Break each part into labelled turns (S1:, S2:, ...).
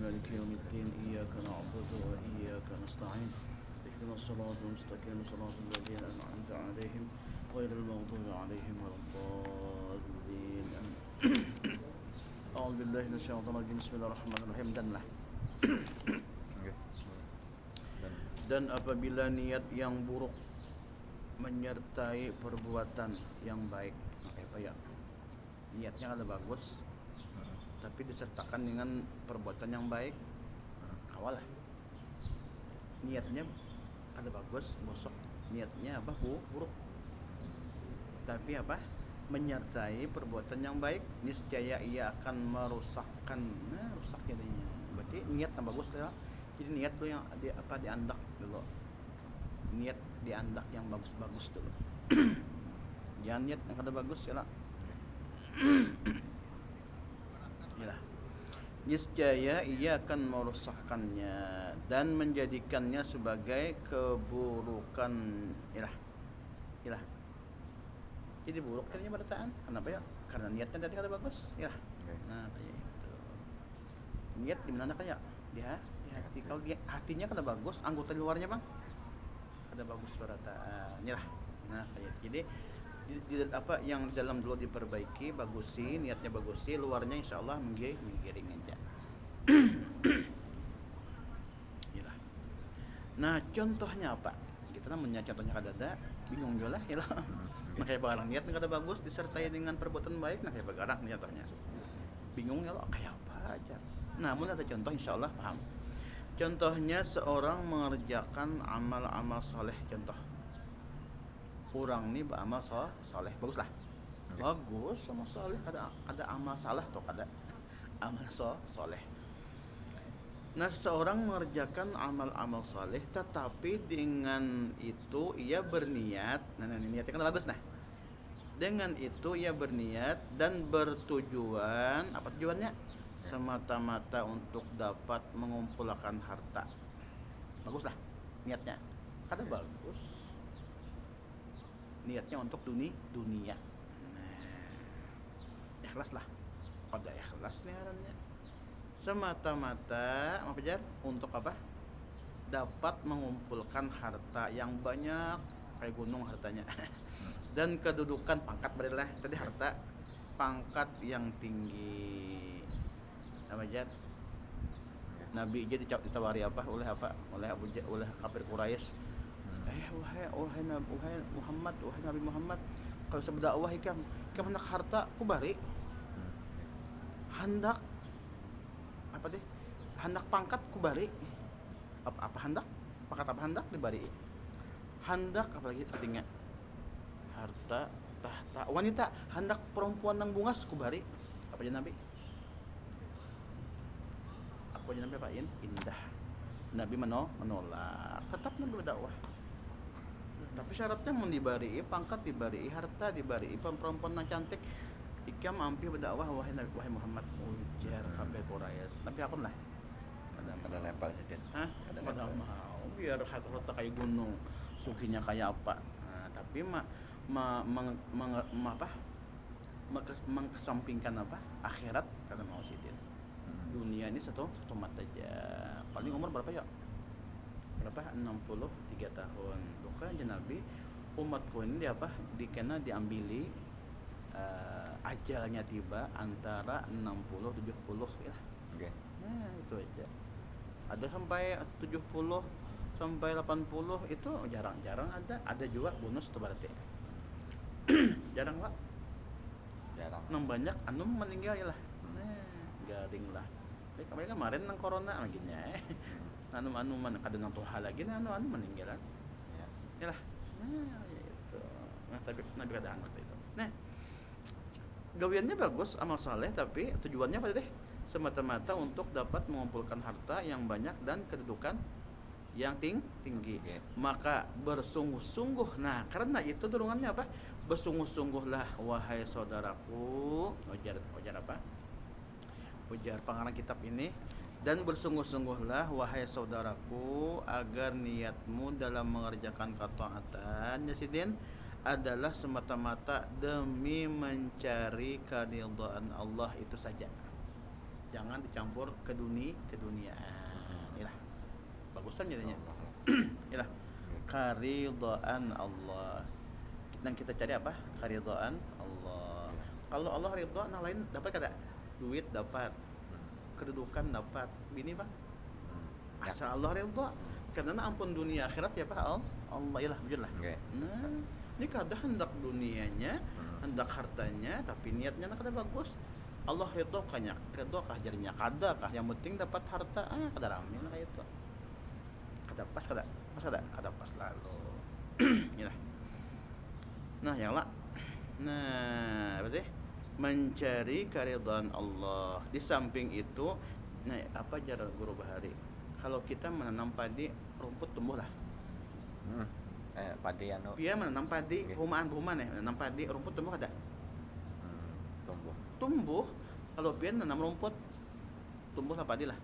S1: مالك يوم الدين إياك نعبد وإياك نستعين اهدنا الصراط المستقيم صراط الذين أنعمت عليهم غير المغضوب عليهم ولا الضالين أعوذ بالله من الشيطان الرجيم بسم الله الرحمن الرحيم dan apabila niat yang buruk menyertai perbuatan yang baik, apa ya? Niatnya ada bagus, tapi disertakan dengan perbuatan yang baik, awal lah. Niatnya ada bagus, bosok. Niatnya apa? Buruk. Tapi apa? Menyertai perbuatan yang baik, niscaya ia akan merusakkan. Nah, rusak jadinya. Berarti niat yang bagus ya. Jadi niat tuh yang diandak dulu. Niat diandak yang bagus-bagus dulu. Jangan niat yang kada bagus ya lah. Yalah. Niscaya ia akan merusakkannya dan menjadikannya sebagai keburukan. Yalah. Jadi buruk kan berataan. Kenapa ya? Karena niatnya tadi kada bagus. Yalah. Nah, kayak itu. Niat di mana kan ya? Di hati. Kalau dia hatinya kada bagus, anggota luarnya bang kada bagus berataan. Yalah. Nah, kayak itu. Jadi apa yang dalam dulu diperbaiki, bagusi, niatnya bagusi, luarnya insyaallah menggiring aja. Yalah. Nah, contohnya apa? Kita namanya contohnya kada ada, bingung juga lah, yalah. Makanya barang niat kada bagus disertai dengan perbuatan baik, nah kayak barang contohnya. Bingung ya lo kayak apa aja. Namun ada contoh insyaallah paham. Contohnya seorang mengerjakan amal-amal soleh. Contoh orang ni beramal soleh, bagus lah. Bagus sama soleh, ada amal salah atau kada amal soleh. Nah, seorang mengerjakan amal-amal soleh, tetapi dengan itu ia berniat. Nah, niatnya kan bagus nah. Dengan itu ia berniat dan bertujuan, apa tujuannya? Semata-mata untuk dapat mengumpulkan harta. Baguslah niatnya. Kada bagus. Niatnya untuk dunia. Nah, ikhlas lah. Kada ikhlas nih arannya. Semata-mata apa jar? Untuk apa? Dapat mengumpulkan harta yang banyak, kayak gunung hartanya. Dan kedudukan pangkat berilah tadi harta, pangkat yang tinggi. Apa jar? Nabi jadi ditawari apa? Oleh kafir Quraisy. Wahai Nabi Muhammad, kalau berdakwah ikam hendak harta ku bari. Hendak apa deh? Hendak pangkat ku bari. Apa hendak? Pangkat apa hendak dibari? Hendak apalagi tertinggal. Harta, tahta, wanita, hendak perempuan nang bungas ku bari. Apa aja Nabi? Apa aja Nabi apain? Indah. Nabi menolak. Tetap Nabi berdakwah. Tapi syaratnya mau dibari pangkat, dibari harta, dibari perempuan yang cantik. Ikam ampi berdakwah wahai Muhammad, ujar kafir Quraisy. Tapi aku lah
S2: Ada lempar sedikit.
S1: Ada mau biar harta kayak gunung, suginya kayak apa. Nah, tapi mengkesampingkan apa? Akhirat karena mau sidin. Dunia ini satu mata aja. Paling umur berapa ya? Berapa? 63 tahun. Bukan Nabi umatku ini dia apa? Dikena diambili ajalnya tiba antara 60-70 ya.
S2: Okay.
S1: Nah, itu aja. Ada sampai 70 sampai 80 itu jarang-jarang ada. Ada juga bonus tuh berarti. Jarang lah.
S2: Jarang.
S1: Nang banyak anu meninggal ya lah. Nah, garing lah. Kayak kemarin nang corona lagi nya. Anu man kada nang tuha lagi anu meninggalan. Ya lah. Nah, itu. Nah, tapi Nabi kada anak itu. Nah, gawiannya bagus, amal saleh, tapi tujuannya apa deh? Semata-mata untuk dapat mengumpulkan harta yang banyak dan kedudukan yang tinggi.
S2: Okay.
S1: Maka bersungguh-sungguh. Nah, karena itu dorongannya apa? Bersungguh-sungguhlah wahai saudaraku. Ujar apa? Ujar pengarang kitab ini. Dan bersungguh-sungguhlah wahai saudaraku agar niatmu dalam mengerjakan ketaatan Yasidin adalah semata-mata demi mencari keridhaan Allah itu saja. jangan dicampur ke keduniaan. Inilah bagusan jadinya. Inilah karidhaan Allah. Dan kita cari apa? Karidhaan Allah. Kalau Allah ridha, nah lain dapat kada? Duit dapat, kedudukan dapat, bini Pak.
S2: Ya.
S1: Asal Allah ridha. Karena ampun dunia akhirat ya Pak Allah ilah bujurlah.
S2: Oke.
S1: Nah, ini kada hendak dunianya, hendak hartanya, tapi niatnya kada bagus. Allah ridha kah jadinya kada kah, yang penting dapat harta, kada rame lah kayak itu. Kada pas kada pas lalu. Inilah. Nah, yang lah. Nah, berarti mencari keridhaan Allah. Di samping itu, nah apa cara guru bahari? Kalau kita menanam padi, rumput tumbuh lah.
S2: Padi anu
S1: Dia menanam padi,
S2: Oke.
S1: perumahan ya, menanam padi, rumput tumbuh kada?
S2: tumbuh
S1: Tumbuh. Kalau pian menanam rumput, tumbuh lah padi lah.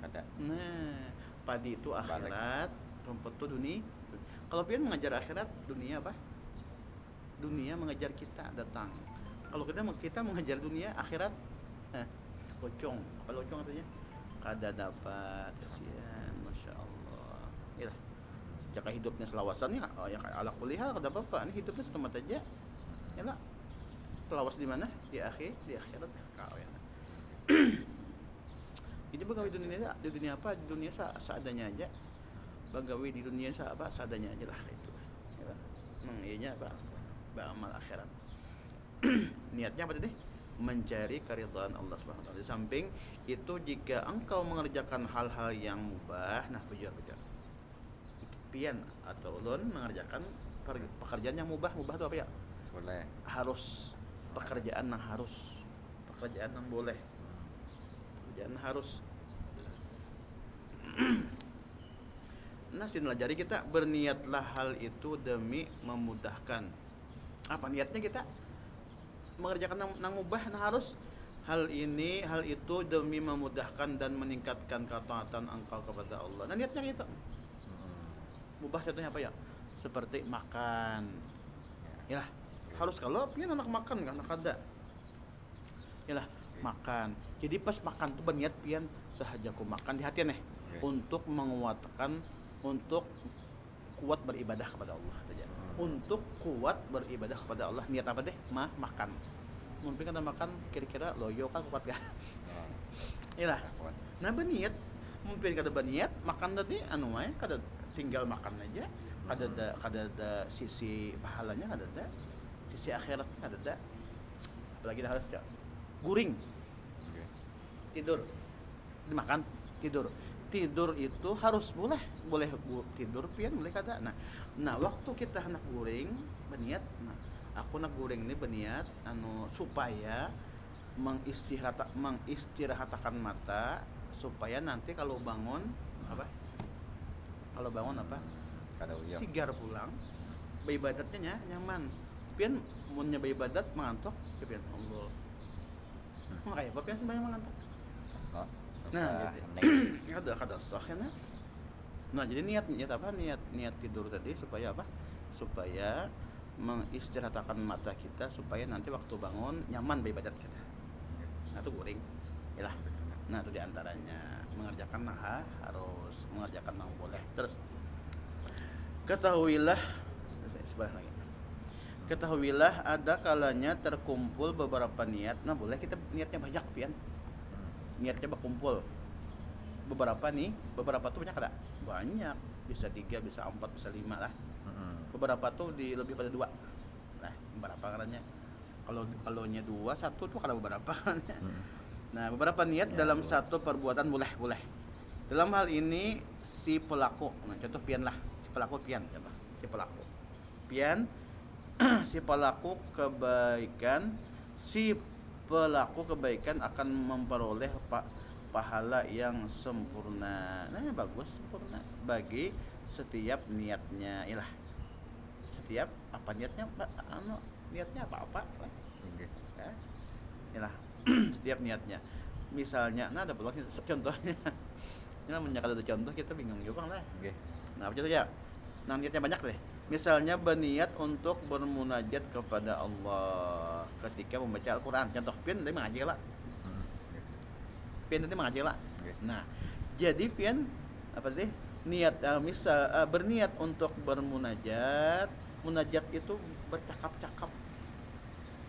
S2: kada.
S1: Nah, padi itu
S2: Balik.
S1: akhirat, rumput itu dunia. Kalau pian mengajar akhirat, dunia apa? Dunia mengejar kita datang. Kalau kita mengejar dunia, akhirat locong. Apa locong artinya? Kada dapat, kasihan, masya Allah. Inilah. Jika hidupnya selawasannya, ya ala kulli hal kada apa-apa. Ini hidupnya setemat aja. Yalah. Selawas di mana? Di akhirat kau ya. Jadi bagawi di dunia apa? Di dunia seadanya aja. Bagawi di dunia seadanya aja lah itu. Ya. Iya apa? Beramal akhirat. Niatnya apa tadi? Mencari keridhaan Allah Subhanahu wa taala. Di samping itu jika engkau mengerjakan hal-hal yang mubah, nah pujar. Pian atau ulun mengerjakan pekerjaan yang mubah itu apa ya?
S2: Boleh.
S1: Harus pekerjaan yang boleh. Pekerjaan harus. Nah, jadi kita berniatlah hal itu demi memudahkan. Apa niatnya kita mengerjakan yang mubah, nah harus hal itu demi memudahkan dan meningkatkan ketaatan engkau kepada Allah. Nah, niatnya gitu. Mubah contohnya apa ya? Seperti makan. Ya, harus kalau pian anak makan kan kada. Yalah, makan. Jadi pas makan tuh berniat pian sahaja ku makan di hati nih untuk menguatkan, untuk kuat beribadah kepada Allah saja. Untuk kuat beribadah kepada Allah, niat apa deh? Makan. Mungkin kita makan kira-kira loyo kan kuat gak? Iyalah. Nah, berniat mungkin kada berniat makan tadi anu wae kada tinggal makan aja. Kada ada sisi pahalanya, kada ada sisi akhirat, kada ada. Apalagi dah harus ya. Guring. Tidur. Dimakan, tidur itu harus boleh tidur pian boleh kada. Nah waktu kita hendak guring berniat, nah aku nak guring ini berniat supaya mengistirahatkan mata supaya nanti kalau bangun apa
S2: Kada uyang.
S1: sigar pulang beribadatnya nyaman. Pian munnya beribadat mengantuk pian Allah. Makanya apa pian sembahyang mengantuk. Nah, jadi kada sah ya. Nah, jadi niat apa? Niat tidur tadi supaya apa? Supaya mengistirahatkan mata kita supaya nanti waktu bangun nyaman beribadat kita. Nah, itu guring. Yalah. Nah, itu diantaranya mengerjakan harus mengerjakan yang boleh. Terus ketahuilah ada kalanya terkumpul beberapa niat. Nah, boleh kita niatnya banyak pian. Niatnya berkumpul beberapa tuh banyak ada banyak, bisa 3, bisa 4, bisa 5 lah. Beberapa tuh di lebih pada 2 nah beberapa karanya kalau nya 2 1 tuh kada beberapa. Nah, beberapa niat dalam satu perbuatan boleh dalam hal ini si pelaku. Nah, contoh pian lah, si pelaku pian si pelaku kebaikan akan memperoleh pahala yang sempurna. Nah, bagus sempurna bagi setiap niatnya. Ilah. Setiap apa niatnya? Niatnya apa-apa. Ya. Ilah. Setiap niatnya. Misalnya, nah ada peluang contohnya. Ini namanya kalau ada contoh kita bingung juga lah. Nah, apa contohnya? Nah, niatnya banyak deh. Misalnya berniat untuk bermunajat kepada Allah ketika membaca Al-Quran. Contoh pian dari mengaji lah. pian tadi mengaji lah.
S2: Oke.
S1: Nah, jadi pian apa tadi? Niat berniat untuk bermunajat. Munajat itu bercakap-cakap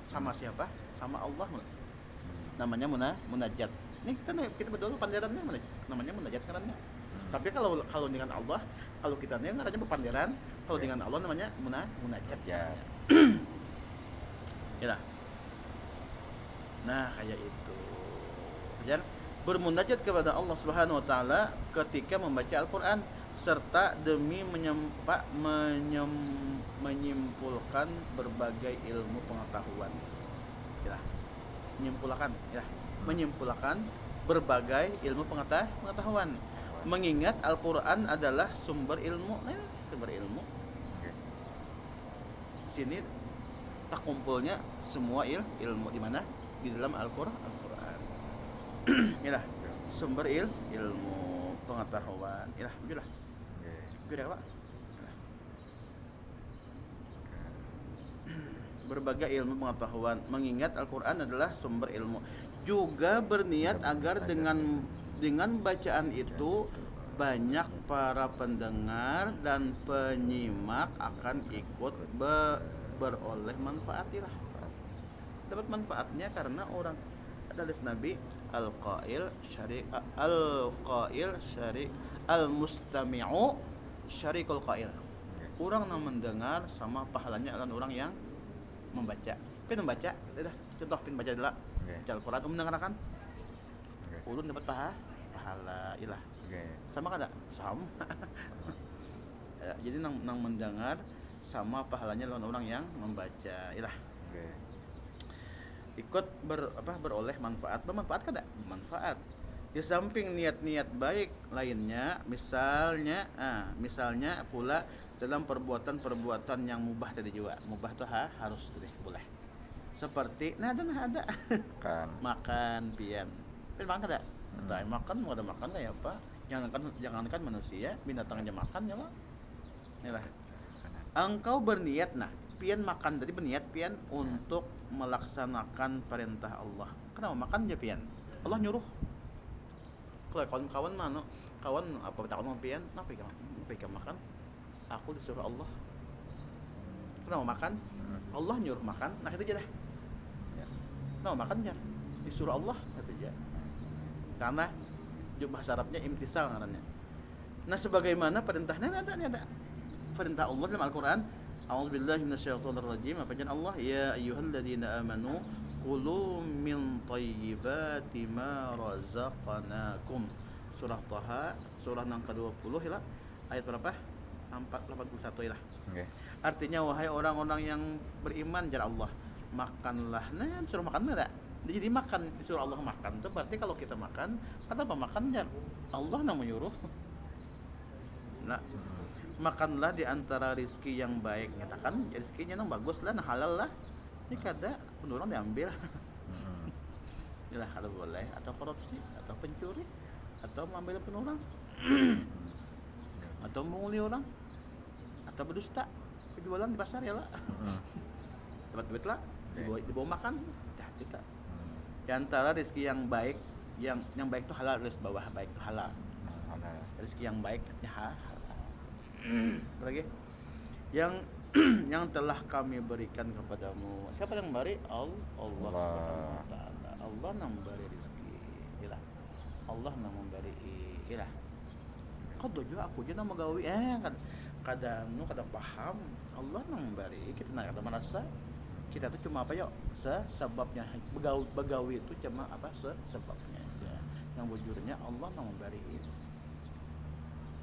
S1: sama siapa? Sama Allah. Namanya munajat. Nih kita berdua panderannya namanya munajat karena. Tapi kalau dengan Allah, kalau kita nih ngarannya berpanderan, kalau
S2: Oke.
S1: dengan Allah namanya munajat.
S2: Ya.
S1: Ya lah. Nah, kayak itu. Dan bermunajat kepada Allah Subhanahu wa taala ketika membaca Al-Qur'an serta demi menyimpulkan berbagai ilmu pengetahuan. Ya. Menyimpulkan berbagai ilmu pengetahuan. Mengingat Al-Qur'an adalah sumber ilmu. Nah, sumber ilmu.
S2: Oke.
S1: Sini tak kumpulnya semua ilmu di mana? Di dalam Al-Qur'an. Inilah sumber ilmu pengetahuan. Inilah, itulah.
S2: Oke.
S1: Beda Pak. Berbagai ilmu pengetahuan, mengingat Al-Qur'an adalah sumber ilmu. Juga berniat agar dengan bacaan itu banyak para pendengar dan penyimak akan ikut beroleh manfaatilah. Dapat manfaatnya karena orang hadis Nabi al-qail syari al-mustami'u syarikul qail. Orang yang mendengar sama pahalanya adalah orang yang membaca. Pin membaca, dah contoh pin baca dulu. Baca Al-Qur'an mendengarkan. Ulun dapat pahala ilah. Sama kada? Sama. Ya, jadi nang mendengar sama pahalanya lawan orang yang membaca ilah. Ikut beroleh bermanfaat kada? Bermanfaat. Di samping niat-niat baik lainnya, misalnya pula dalam perbuatan-perbuatan yang mubah tadi juga. Mubah tuh harus tadi boleh. Seperti ada makan pian. Pian makan kada? Makan mau ada makan kayak apa? Jangankan manusia, binatang aja makan ya lah. Inilah. Engkau berniat pian makan tadi berniat pian untuk melaksanakan perintah Allah. Kenapa makan aja pian? Allah nyuruh. Kalau kawan-kawan kawan apa takon mau pian, kenapa ikan makan? Aku disuruh Allah. Kenapa makan? Allah nyuruh makan. Nah itu aja dah. Kenapa makan aja? Disuruh Allah itu aja. Karena bahasa Arabnya imtisal ngarannya. Nah sebagaimana perintahnya ada. Perintah Allah dalam Al-Qur'an, A'udzubillahi minasyaitonirrajim. Apa jangan Allah, ya ayyuhalladzina amanu kulu min thayyibati ma razaqnakum. Surah Thaha, surah yang ke-20 ya. Ayat berapa? 481 ya. Artinya wahai orang-orang yang beriman jar Allah, makanlah. Nah, suruh makan enggak? Jadi makan, disuruh Allah makan. Itu berarti kalau kita makan, kenapa makan jar? Allah yang menyuruh. Nah, makanlah di antara rizki yang baik. Nyatakan rizkinya yang bagus lah, halal lah. Ini kada pun orang diambil. Inilah kalau boleh, atau korupsi, atau pencuri, atau mengambil pun orang, atau menguli orang, atau berdusta, penjualan di pasar ya lah. Dapat duit lah, dibawa makan, hati-hati tak. Di antara rezeki yang baik, yang baik itu halal, terus bawah baik itu halal. Rezeki yang baik halal. Lagi yang yang telah kami berikan kepadamu. Siapa yang memberi? Allah Subhanahu wa taala. Allah yang memberi rezeki. Ilah. Allah yang memberi ilah. Kau dojo aku je nama gawi kan kadang paham Allah yang memberi. Kita nak kata merasa kita tuh cuma apa yuk sebabnya begawi itu cuma apa sebabnya aja. Yang bujurnya Allah yang memberi.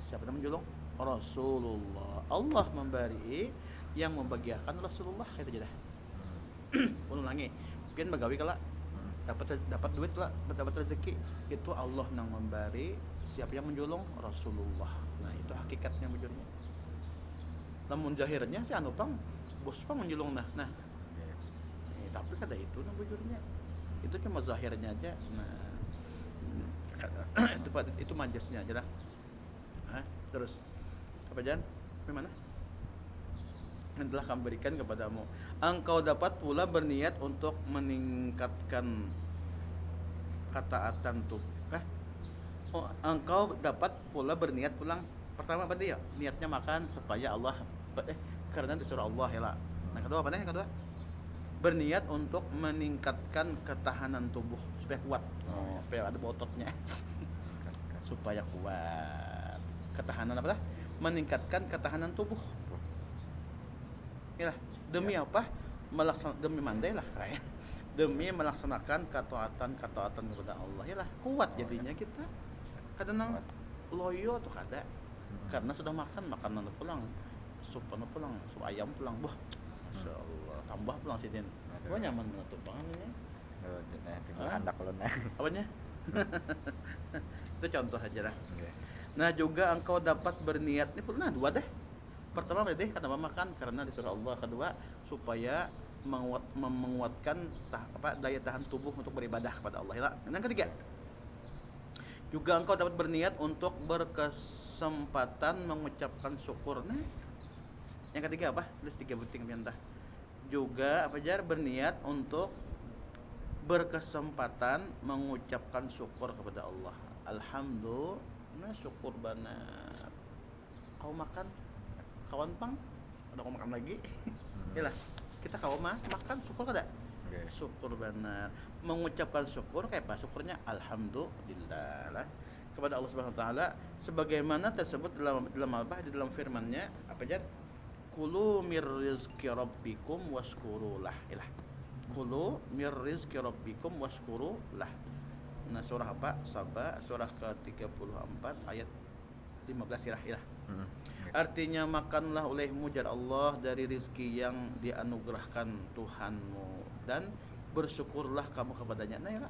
S1: Siapa yang menjulung? Rasulullah. Allah memberi, yang membagiakan Rasulullah kata aja dah. Ulang lagi. Pian begawi kala dapat duit lah, dapat rezeki, itu Allah yang memberi. Siapa yang menjulung? Rasulullah. Nah, itu hakikatnya bujurnya. Namun zahirnya si anu pang bos pang menjulung nah. Tapi kada itu nang bujurnya. Itu cuma zahirnya aja. Nah, itu majasnya aja lah. Terus apa Jan? Bagaimana? Yang telah kami berikan kepadamu. Engkau dapat pula berniat untuk meningkatkan ketaatan tuh. engkau dapat pula berniat pulang. Pertama apa dia? Niatnya makan supaya Allah karena disuruh Allah ya lah. Nah, kedua apa nih? Kedua berniat untuk meningkatkan ketahanan tubuh supaya kuat.
S2: Oh.
S1: Supaya ada ototnya.
S2: Kan.
S1: Supaya kuat. Ketahanan apa dah? Meningkatkan ketahanan tubuh. Ya lah. Demi
S2: Ya.
S1: apa? Demi mandai lah keren. Demi melaksanakan ketaatan kepada Allah ya lah. Kuat jadinya kita. Kadang
S2: Kuat.
S1: loyo tuh kada. Karena sudah makan makanan pulang, sup pulang, sup ayam pulang. Wah, Masya Allah. Tambah pulang sidin.
S2: Aduh.
S1: Gua nyaman menutup pangannya.
S2: Tinggal
S1: Ah.
S2: handak ulun nah.
S1: Apanya? Itu contoh aja lah.
S2: Oke.
S1: Nah juga engkau dapat berniat ini pernah dua deh. Pertama deh kenapa makan karena disuruh Allah. Kedua supaya menguatkan daya tahan tubuh untuk beribadah kepada Allah. Ya. Dan yang ketiga juga engkau dapat berniat untuk berkesempatan mengucapkan syukur. Nah, yang ketiga apa? Ada tiga penting piantah. Juga apa jar berniat untuk berkesempatan mengucapkan syukur kepada Allah. Alhamdulillah syukur benar. Kau makan kawan pang, ada kau makan lagi. Yalah, kita kau makan syukur kada?
S2: Oke.
S1: Syukur benar. Mengucapkan syukur kayak apa? Syukurnya alhamdulillah lah kepada Allah Subhanahu wa taala sebagaimana tersebut dalam apa? Di dalam firman-Nya apa jar? Kulu mir rizqi rabbikum washkurulah. Ilah. Kulu mir rizqi rabbikum washkurulah. Nah, surah apa? Saba, surah ke-34 ayat 15 ilah. Artinya makanlah olehmu jar Allah dari rizki yang dianugerahkan Tuhanmu dan bersyukurlah kamu kepadanya. Nah, ya,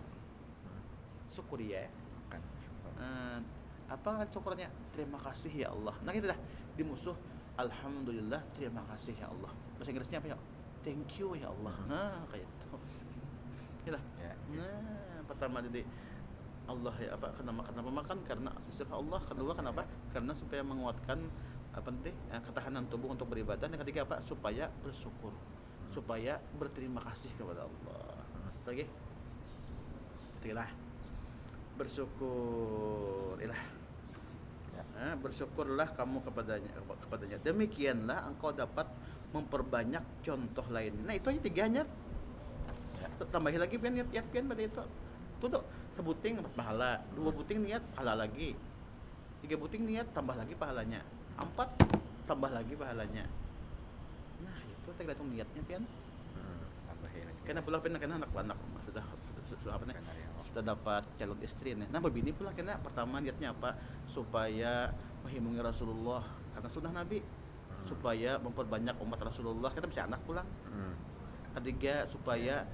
S1: syukur ya.
S2: Kan. Syukur.
S1: Apa syukurnya? Terima kasih ya Allah. Nah, gitu dah. Di musuh alhamdulillah, terima kasih ya Allah. Bahasa Inggrisnya apa ya? Thank you ya Allah. Nah, kayak itu. Itulah.
S2: Ya.
S1: Nah, pertama jadi Allah ya apa kenapa makan karena disuruh Allah. Kedua kenapa? Karena supaya menguatkan apa nanti ketahanan tubuh untuk beribadah. Yang ketiga apa? Supaya bersyukur, supaya berterima kasih kepada Allah. Lagi, itulah bersyukur, ilah.
S2: Ya.
S1: Bersyukurlah kamu kepadanya. Demikianlah engkau dapat memperbanyak contoh lain. Nah itu aja tiganya.
S2: Ya.
S1: Tambahin lagi pian niat pian pada itu. Tuh sebuting dapat pahala, dua buting niat pahala lagi, tiga buting niat tambah lagi pahalanya, empat tambah lagi pahalanya. Nah itu tergantung niatnya pian.
S2: Tambahin lagi.
S1: Karena pula pian kena anak sudah apa nih?
S2: Kena ya.
S1: Sudah dapat calon istri nih. Nah berbini pula kena pertama niatnya apa? Supaya menghimpungi Rasulullah karena sunnah Nabi. Supaya memperbanyak umat Rasulullah kita bisa anak pulang. Ketiga supaya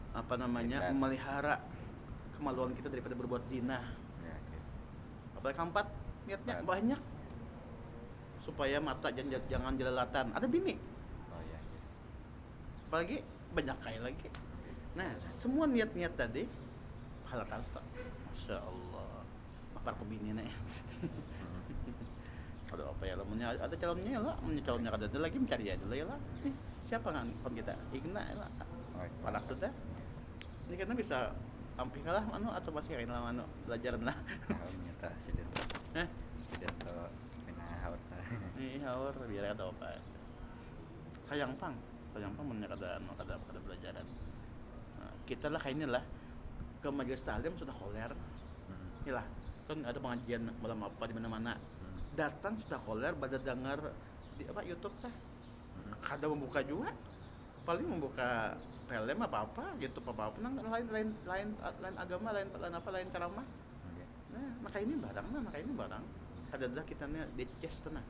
S1: apa namanya
S2: Hebat.
S1: memelihara kemaluan kita daripada berbuat zina.
S2: Ya, gitu.
S1: Apalagi keempat niatnya
S2: Hebat.
S1: banyak supaya mata jangan jelalatan. Ada bini.
S2: Oh iya. Gitu.
S1: Apalagi banyak kaya lagi. Nah semua niat-niat tadi pahala terus tak. Masya Allah. Makar ke bini nih. Ada apa ya lamanya ada calonnya ya lah, calonnya kada ada lagi mencari aja lah ya lah. Siapa kan kita? Igna ya lah.
S2: Oh, iya.
S1: Panak sudah. Ini karena bisa ampih kalah mano atau masih kain lah mano belajar nah.
S2: Kalau nyata sidin.
S1: Hah?
S2: Sidin to kena haut.
S1: Ini haur biar ada apa. Sayang pang mennya kada belajaran. Nah, kita lah kayaknya lah ke majelis taklim sudah koler. Iyalah, kan ada pengajian malam apa di mana-mana. Datang sudah koler pada dengar di apa YouTube teh. Kada membuka juga. Paling membuka film apa YouTube apa nang lain agama lain ceramah.
S2: Oke.
S1: Nah ini barang ada kita nih di chest tenah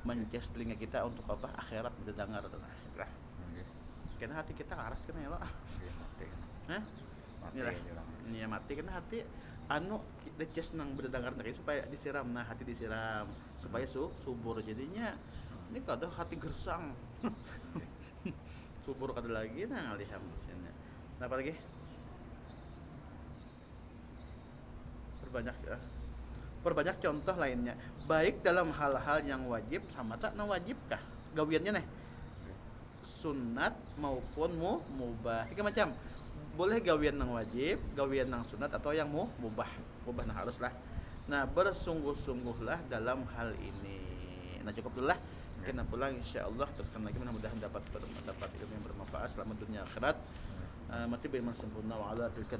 S1: mencest telinga kita untuk apa akhirat mendengar tenah lah
S2: Oke.
S1: karena hati kita karas kena ya lo
S2: Oke, mati. Mati
S1: inilah
S2: bilang.
S1: ini mati karena hati di chest nang mendengar tadi supaya disiram hati disiram supaya subur jadinya ini kada hati gersang subur kada lagi nah aliham mesinnya. Nah, apa lagi? Perbanyak contoh lainnya baik dalam hal-hal yang wajib sama tak na wajib kah gawiannya nih sunat maupun mubah tiga macam boleh gawian yang wajib gawian yang sunat atau yang mubah nah harus lah Nah, bersungguh-sungguhlah dalam hal ini. Nah, cukup dulu lah. Kita pulang insyaallah teruskan lagi, mudah-mudahan dapat ilmu yang bermanfaat selama dunia akhirat. Mati beriman sempurna wa ala tilka